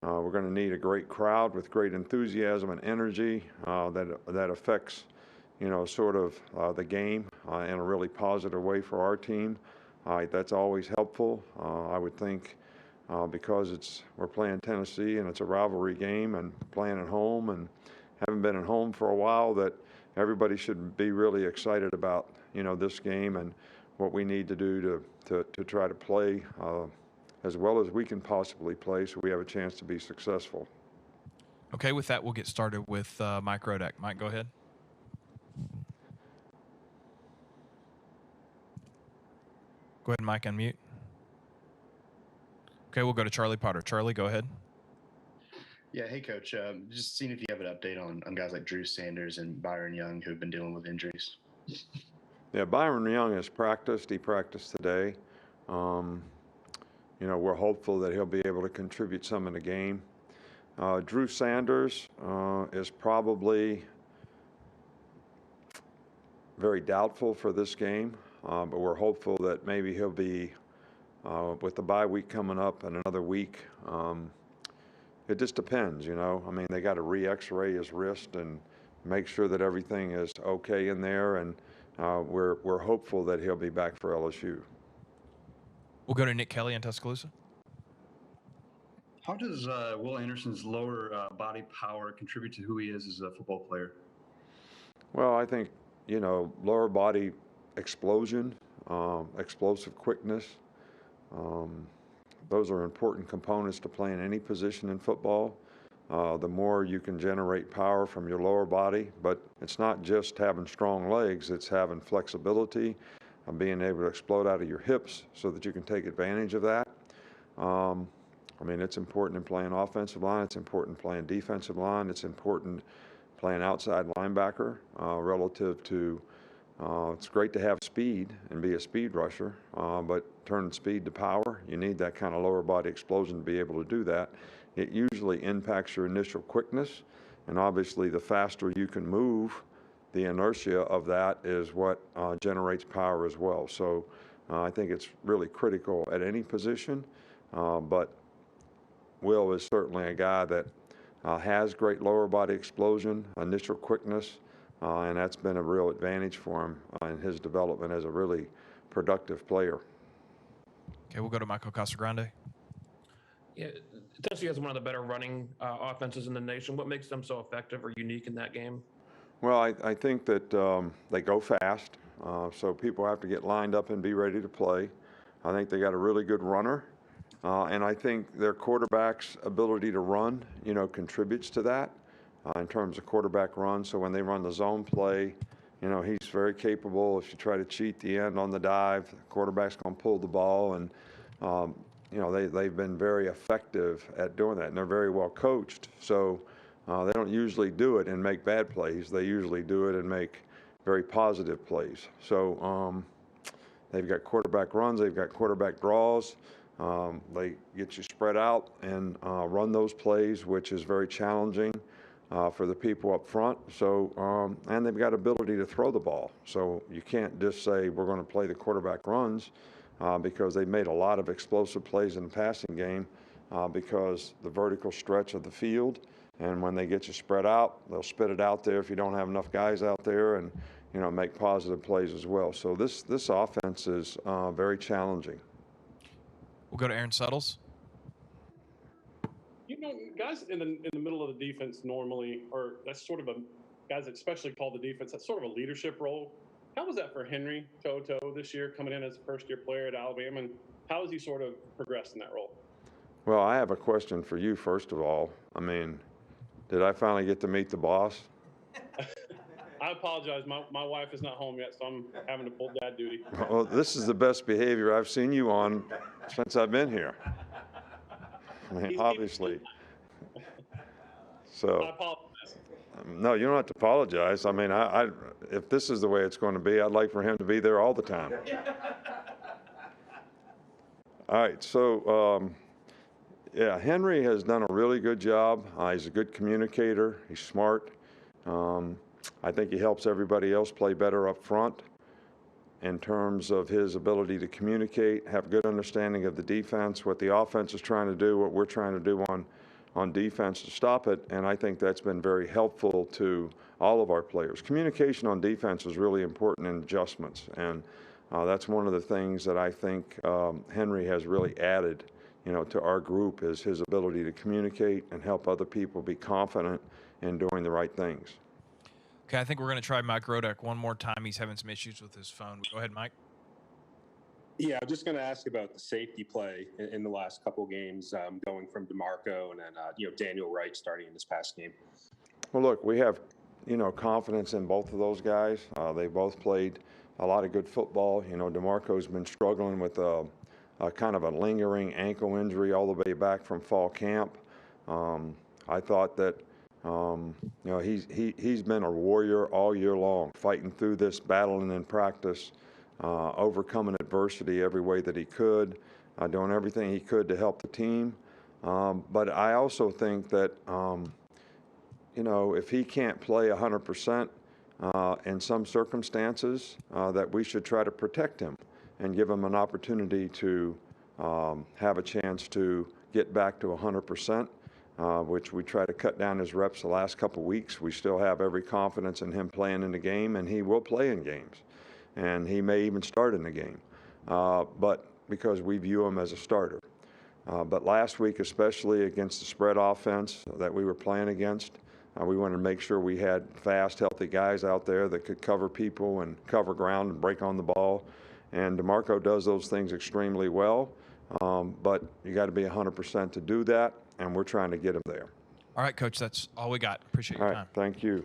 We're going to need a great crowd with great enthusiasm and energy that affects, sort of the game in a really positive way for our team. That's always helpful. I would think because we're playing Tennessee and it's a rivalry game and playing at home and haven't been at home for a while, that everybody should be really excited about this game and what we need to do to try to play as well as we can possibly play so we have a chance to be successful. Okay, with that, we'll get started with Mike Rodak. Mike, go ahead. Go ahead, Mike, unmute. Okay, we'll go to Charlie Potter. Charlie, go ahead. Yeah, hey, Coach. Just seeing if you have an update on guys like Drew Sanders and Byron Young who have been dealing with injuries. Yeah, Byron Young has practiced. He practiced today. We're hopeful that he'll be able to contribute some in the game. Drew Sanders is probably very doubtful for this game, but we're hopeful that maybe he'll be, with the bye week coming up and another week. It just depends, I mean, they got to re-X-ray his wrist and make sure that everything is okay in there, and we're hopeful that he'll be back for LSU. We'll go to Nick Kelly in Tuscaloosa. How does Will Anderson's lower body power contribute to who he is as a football player? Well, I think, lower body explosion, explosive quickness, those are important components to playing any position in football. The more you can generate power from your lower body, but it's not just having strong legs, it's having flexibility and being able to explode out of your hips so that you can take advantage of that. I mean, it's important in playing offensive line, it's important playing defensive line, it's important playing outside linebacker relative to, it's great to have speed and be a speed rusher, but turning speed to power, you need that kind of lower body explosion to be able to do that. It usually impacts your initial quickness, and obviously the faster you can move, the inertia of that is what generates power as well. So I think it's really critical at any position, but Will is certainly a guy that has great lower body explosion, initial quickness, and that's been a real advantage for him in his development as a really productive player. Okay, we'll go to Michael Casagrande. Yeah, Tennessee has one of the better running offenses in the nation. What makes them so effective or unique in that game? Well, I think that they go fast, so people have to get lined up and be ready to play. I think they got a really good runner, and I think their quarterback's ability to run, contributes to that in terms of quarterback run. So when they run the zone play, he's very capable. If you try to cheat the end on the dive, the quarterback's going to pull the ball, and they've been very effective at doing that, and they're very well coached. So they don't usually do it and make bad plays. They usually do it and make very positive plays. So they've got quarterback runs, they've got quarterback draws. They get you spread out and run those plays, which is very challenging for the people up front. So, and they've got ability to throw the ball. So you can't just say we're going to play the quarterback runs because they've made a lot of explosive plays in the passing game because the vertical stretch of the field, and when they get you spread out, they'll spit it out there if you don't have enough guys out there, and make positive plays as well. So this offense is very challenging. We'll go to Aaron Suttles. Guys in the middle of the defense normally, or that's sort of guys that especially call the defense, that's sort of a leadership role. How was that for Henry To'oTo'o this year, coming in as a first-year player at Alabama, and how has he sort of progressed in that role? Well, I have a question for you, first of all. I mean, did I finally get to meet the boss? I apologize. My wife is not home yet, so I'm having to pull dad duty. Well, this is the best behavior I've seen you on since I've been here. I mean, obviously. So. I apologize. No, you don't have to apologize. I mean, if this is the way it's going to be, I'd like for him to be there all the time. All right, so yeah, Henry has done a really good job. He's a good communicator. He's smart. I think he helps everybody else play better up front in terms of his ability to communicate, have good understanding of the defense, what the offense is trying to do, what we're trying to do on on defense to stop it, and I think that's been very helpful to all of our players. Communication on defense is really important in adjustments, and that's one of the things that I think Henry has really added, to our group, is his ability to communicate and help other people be confident in doing the right things. Okay, I think we're going to try Mike Rodek one more time. He's having some issues with his phone. Go ahead, Mike. Yeah, I'm just going to ask about the safety play in the last couple games, going from DeMarco and then Daniel Wright starting in this past game. Well, look, we have confidence in both of those guys. They both played a lot of good football. DeMarco's been struggling with a kind of a lingering ankle injury all the way back from fall camp. I thought that he's been a warrior all year long, fighting through this, battling in practice, overcoming adversity every way that he could, doing everything he could to help the team. But I also think that, if he can't play 100% in some circumstances, that we should try to protect him and give him an opportunity to have a chance to get back to 100%, which we try to cut down his reps the last couple weeks. We still have every confidence in him playing in the game, and he will play in games. And he may even start in the game, but because we view him as a starter. But last week, especially against the spread offense that we were playing against, we wanted to make sure we had fast, healthy guys out there that could cover people and cover ground and break on the ball. And DeMarco does those things extremely well, but you got to be 100% to do that, and we're trying to get him there. All right, Coach, that's all we got. Appreciate your All time. right, thank you.